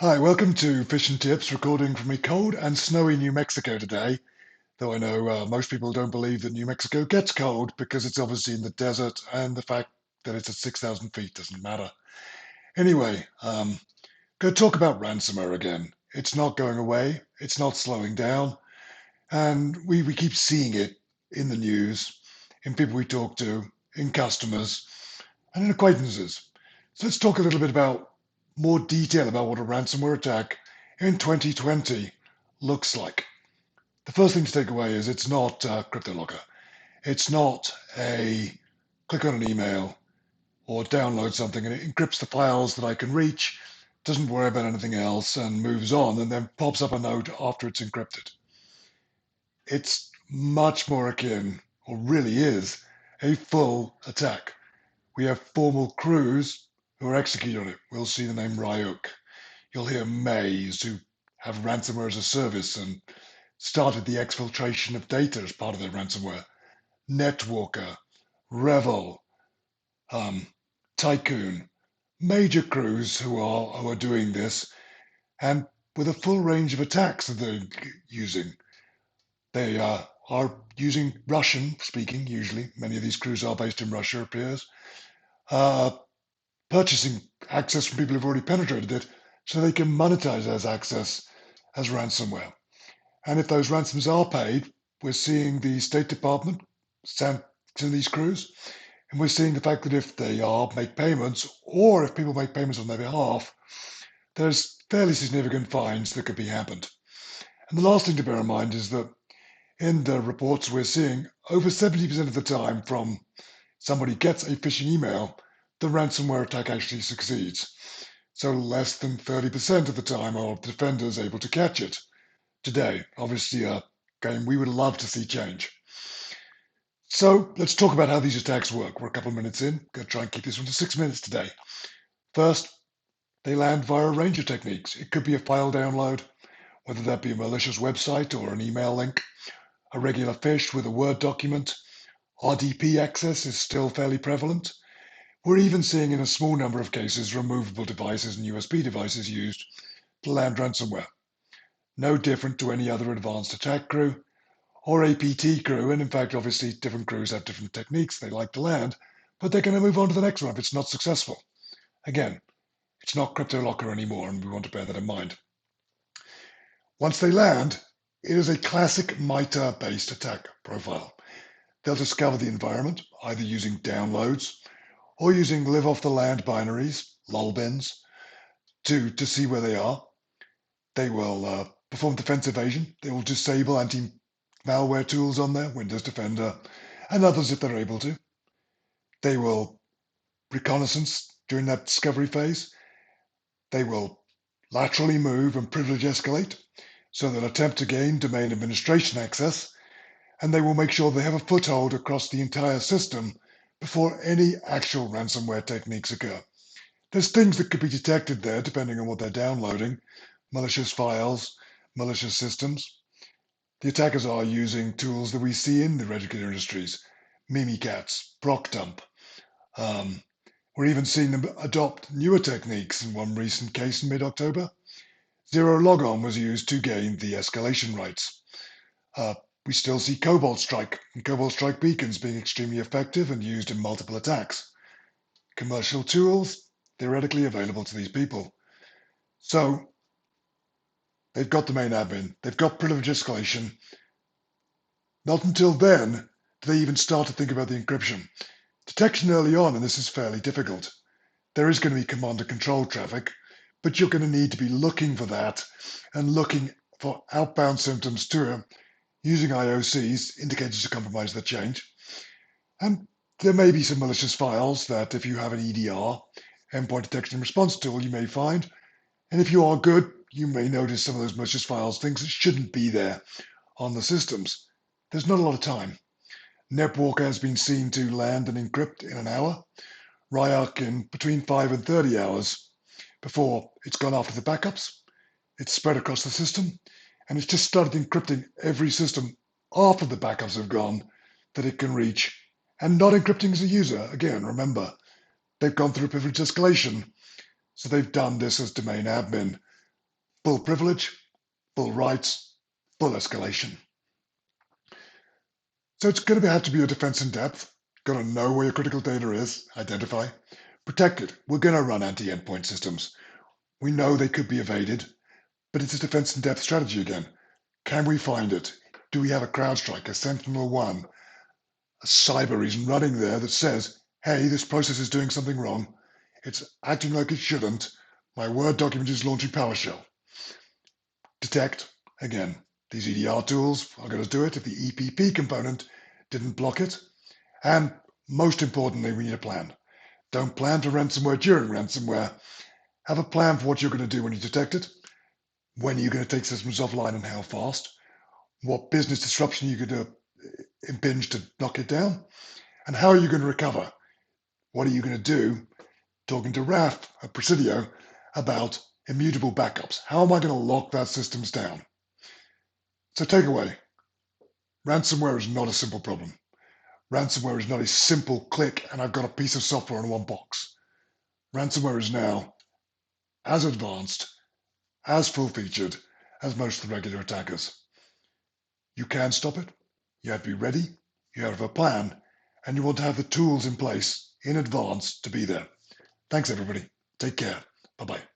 Hi, welcome to Fish and Tips, recording from a cold and snowy New Mexico today. Though I know most people don't believe that New Mexico gets cold because it's obviously in the desert and the fact that it's at 6,000 feet doesn't matter. Anyway, going to talk about ransomware again. It's not going away, it's not slowing down, and we keep seeing it in the news, in people we talk to, in customers, and in acquaintances. So let's talk a little bit about more detail about what a ransomware attack in 2020 looks like. The first thing to take away is it's not CryptoLocker. It's not a click on an email or download something and it encrypts the files that I can reach, doesn't worry about anything else and moves on and then pops up a note after it's encrypted. It's much more akin, or really is, a full attack. We have formal crews who are executing on it. We'll see the name Ryuk. You'll hear Maze, who have ransomware as a service and started the exfiltration of data as part of their ransomware. Netwalker, Revel, um, Tycoon, major crews who are doing this, and with a full range of attacks that they're using. They are using Russian speaking, usually. Many of these crews are based in Russia, it appears. Uh, Purchasing access from people who've already penetrated it so they can monetize those access as ransomware. And if those ransoms are paid, we're seeing the State Department sanction these crews. And we're seeing the fact that if they are make payments, or if people make payments on their behalf, there's fairly significant fines that could be happened. And the last thing to bear in mind is that in the reports we're seeing, over 70% of the time from somebody gets a phishing email, the ransomware attack actually succeeds. So less than 30% of the time are defenders able to catch it today. Obviously, a game we would love to see change. So let's talk about how these attacks work. We're a couple of minutes in. Going to try and keep this one to 6 minutes today. First, they land via a range of techniques. It could be a file download, whether that be a malicious website or an email link, a regular phish with a Word document. RDP access is still fairly prevalent. We're even seeing in a small number of cases removable devices and USB devices used to land ransomware. No different to any other advanced attack crew or APT crew. And in fact, obviously, different crews have different techniques they like to land, but they're going to move on to the next one if it's not successful. Again, it's not CryptoLocker anymore, and we want to bear that in mind. Once they land, it is a classic MITRE-based attack profile. They'll discover the environment, either using downloads or using live off the land binaries, lolbins, to see where they are. They will perform defense evasion. They will disable anti-malware tools on there, Windows Defender, and others if they're able to. They will reconnaissance during that discovery phase. They will laterally move and privilege escalate, so they'll attempt to gain domain administration access, and they will make sure they have a foothold across the entire system before any actual ransomware techniques occur. There's things that could be detected there depending on what they're downloading, malicious files, malicious systems. The attackers are using tools that we see in the educator industries, Mimikatz, ProcDump. Um, we're even seeing them adopt newer techniques. In one recent case in mid-October, zero logon was used to gain the escalation rights. Uh, we still see Cobalt Strike and Cobalt Strike beacons being extremely effective and used in multiple attacks. Commercial tools theoretically available to these people. So they've got domain admin, they've got privilege escalation. Not until then do they even start to think about the encryption. Detection early on, and this is fairly difficult. There is going to be command and control traffic, but you're going to need to be looking for that and looking for outbound symptoms to it using IOCs, indicators of compromise that change. And there may be some malicious files that if you have an EDR, endpoint detection and response tool, you may find. And if you are good, you may notice some of those malicious files, things that shouldn't be there on the systems. There's not a lot of time. Netwalker has been seen to land and encrypt in an hour, Ryuk in between 5 and 30 hours before it's gone after the backups. It's spread across the system, and it's just started encrypting every system after the backups have gone that it can reach, and not encrypting as a user. Again, remember, they've gone through privilege escalation, so they've done this as domain admin. full privilege, full rights, full escalation. So it's going to have to be a defense in depth. Got to know where your critical data is, identify, protect it. We're going to run anti-endpoint systems. We know they could be evaded, but it's a defense in depth strategy again. Can we find it? Do we have a CrowdStrike, a Sentinel-1, a cyber is running there that says, hey, this process is doing something wrong. It's acting like it shouldn't. My Word document is launching PowerShell. Detect, again, these EDR tools are going to do it if the EPP component didn't block it. And most importantly, we need a plan. Don't plan to ransomware during ransomware. Have a plan for what you're going to do when you detect it, when are you going to take systems offline and how fast, what business disruption are you going to impinge to knock it down, and how are you going to recover? What are you going to do? Talking to Raf at Presidio about immutable backups. How am I going to lock that systems down? So takeaway, ransomware is not a simple problem. Ransomware is not a simple click and I've got a piece of software in one box. Ransomware is now as advanced, as full-featured as most of the regular attackers. You can stop it. You have to be ready. You have a plan, and you want to have the tools in place in advance to be there. Thanks, everybody. Take care. Bye-bye.